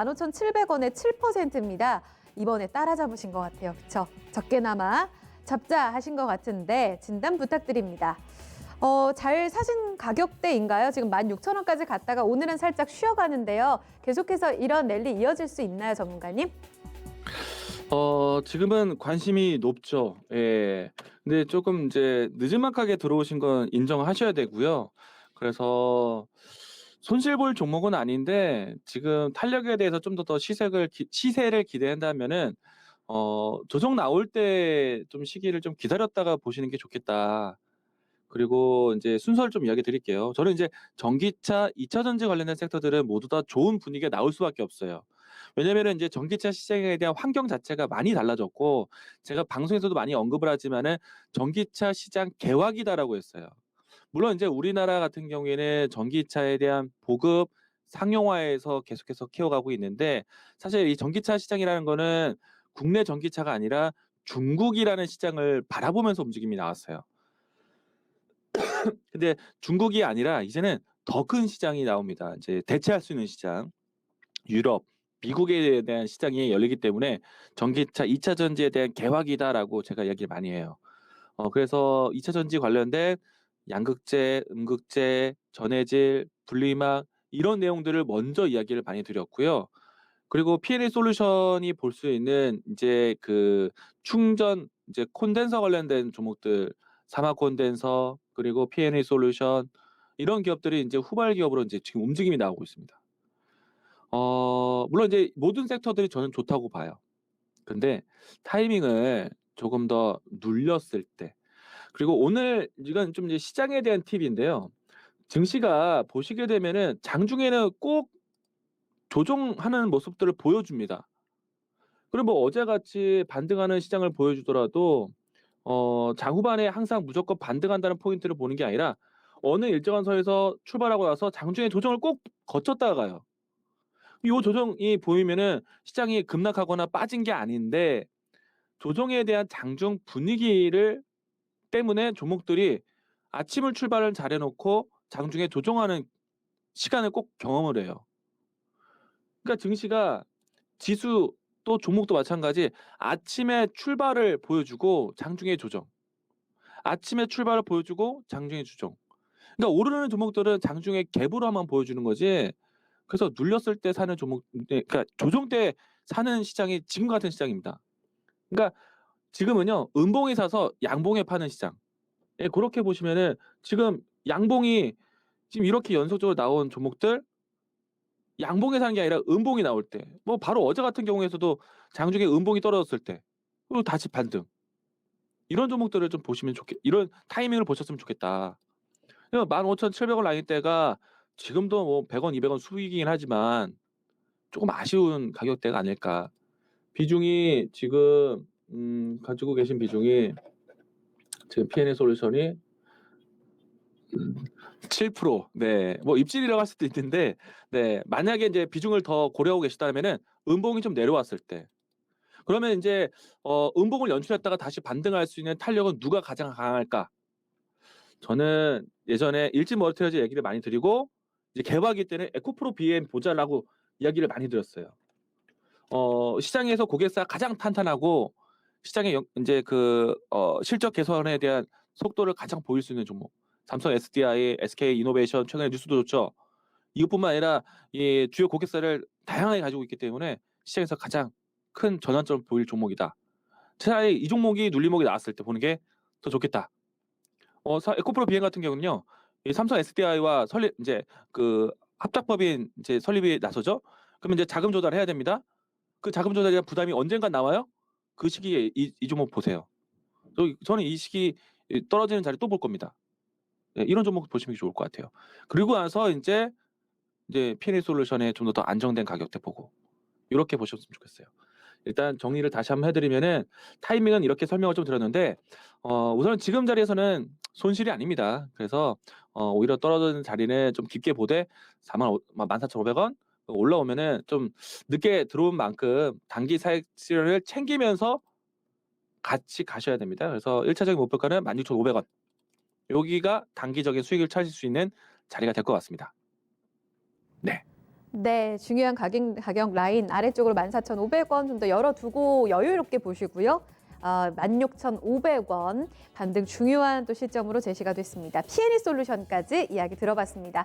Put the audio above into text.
15,700원에 7%입니다. 이번에 따라잡으신 것 같아요. 그쵸? 적게나마 잡자 하신 것 같은데 진단 부탁드립니다. 잘 사신 가격대인가요? 지금 16,000원까지 갔다가 오늘은 살짝 쉬어가는데요. 계속해서 이런 랠리 이어질 수 있나요, 전문가님? 지금은 관심이 높죠. 예. 근데 조금 이제 느지막하게 들어오신 건 인정하셔야 되고요. 그래서 손실 볼 종목은 아닌데 지금 탄력에 대해서 좀 더 시세를 기대한다면은 조정 나올 때 좀 시기를 좀 기다렸다가 보시는 게 좋겠다. 그리고 이제 순서를 좀 이야기 드릴게요. 저는 이제 전기차, 2차 전지 관련된 섹터들은 모두 다 좋은 분위기가 나올 수밖에 없어요. 왜냐면은 이제 전기차 시장에 대한 환경 자체가 많이 달라졌고, 제가 방송에서도 많이 언급을 하지만은 전기차 시장 개화기다라고 했어요. 물론 이제 우리나라 같은 경우에는 전기차에 대한 보급, 상용화에서 계속해서 키워가고 있는데, 사실 이 전기차 시장이라는 거는 국내 전기차가 아니라 중국이라는 시장을 바라보면서 움직임이 나왔어요. 근데 중국이 아니라 이제는 더 큰 시장이 나옵니다. 이제 대체할 수 있는 시장. 유럽, 미국에 대한 시장이 열리기 때문에 전기차 2차 전지에 대한 개화기다라고 제가 이야기를 많이 해요. 그래서 2차 전지 관련된 양극재, 음극재, 전해질, 분리막 이런 내용들을 먼저 이야기를 많이 드렸고요. 그리고 P&A 솔루션이 볼 수 있는 이제 그 충전 이제 콘덴서 관련된 종목들, 사마 콘덴서 그리고 P&A 솔루션 이런 기업들이 이제 후발 기업으로 이제 지금 움직임이 나오고 있습니다. 물론 이제 모든 섹터들이 저는 좋다고 봐요. 근데 타이밍을 조금 더 눌렸을 때 그리고 오늘 이건 좀 이제 시장에 대한 팁인데요. 증시가 보시게 되면은 장중에는 꼭 조정하는 모습들을 보여줍니다. 그리고 뭐 어제같이 반등하는 시장을 보여주더라도 장후반에 항상 무조건 반등한다는 포인트를 보는 게 아니라 어느 일정한 선에서 출발하고 나서 장중에 조정을 꼭 거쳤다가 가요. 요 조정이 보이면은 시장이 급락하거나 빠진 게 아닌데 조정에 대한 장중 분위기를 때문에 종목들이 아침을 출발을 잘해 놓고 장중에 조정하는 시간을 꼭 경험을 해요. 그러니까 증시가 지수 또 종목도 마찬가지 아침에 출발을 보여주고 장중에 조정. 아침에 출발을 보여주고 장중에 조정. 그러니까 오르는 종목들은 장중에 갭으로 한번 보여주는 거지. 그래서 눌렸을 때 사는 종목, 그러니까 조정 때 사는 시장이 지금 같은 시장입니다. 그러니까 지금은요 음봉이 사서 양봉에 파는 시장. 예, 그렇게 보시면은 지금 양봉이 지금 이렇게 연속적으로 나온 종목들 양봉에 사는 게 아니라 음봉이 나올 때, 뭐 바로 어제 같은 경우에서도 장중에 음봉이 떨어졌을 때, 그리고 다시 반등. 이런 종목들을 좀 보시면 이런 타이밍을 보셨으면 좋겠다. 15,700원 라인 대가 지금도 뭐 100원, 200원 수익이긴 하지만 조금 아쉬운 가격대가 아닐까. 비중이 지금 가지고 계신 비중이 지금 P&A 솔루션이 7%. 네. 뭐 입질이라고 할 수도 있는데 네. 만약에 이제 비중을 더 고려하고 계시다면은 음봉이 좀 내려왔을 때 그러면 인제 음봉을 연출했다가 다시 반등할 수 있는 탄력은 누가 가장 강할까? 저는 예전에 일진 머리트레저 얘기를 많이 드리고 이제 개화기 때는 에코프로 BM 보자라고 이야기를 많이 드렸어요. 시장에서 고객사가 가장 탄탄하고 시장의 인제 실적 개선에 대한 속도를 가장 보일 수 있는 종목. 삼성 SDI, SK 이노베이션 최근에 뉴스도 좋죠. 이것뿐만 아니라 이 주요 고객사를 다양하게 가지고 있기 때문에 시장에서 가장 큰 전환점을 보일 종목이다. 차라리 이 종목이 눌림목이 나왔을 때 보는 게 더 좋겠다. 에코프로 비행 같은 경우는요. 이 삼성 SDI와 설립 인제 합작법인 이제 설립이 나서죠. 그러면 이제 자금 조달을 해야 됩니다. 그 자금 조달에 대한 부담이 언젠간 나와요. 그 시기에 이 종목 보세요. 저는 이 시기 떨어지는 자리 또 볼 겁니다. 네, 이런 종목 보시는 게 좋을 것 같아요. 그리고 나서 인제 P&A 솔루션에 좀 더 안정된 가격대 보고 요렇게 보셨으면 좋겠어요. 일단 정리를 다시 한번 해 드리면은 타이밍은 이렇게 설명을 좀 드렸는데 우선 지금 자리에서는 손실이 아닙니다. 그래서 오히려 떨어지는 자리는 좀 깊게 보되 14,500원 올라오면은 좀 늦게 들어온 만큼 단기 사익 실현을 챙기면서 같이 가셔야 됩니다. 그래서 1차적인 목표가는 16,500원. 여기가 단기적인 수익을 찾을 수 있는 자리가 될 것 같습니다. 네. 네, 중요한 가격 라인 아래쪽으로 14,500원 좀 더 열어두고 여유롭게 보시고요. 16,500원 반등 중요한 또 시점으로 제시가 됐습니다. P&E 솔루션까지 이야기 들어봤습니다.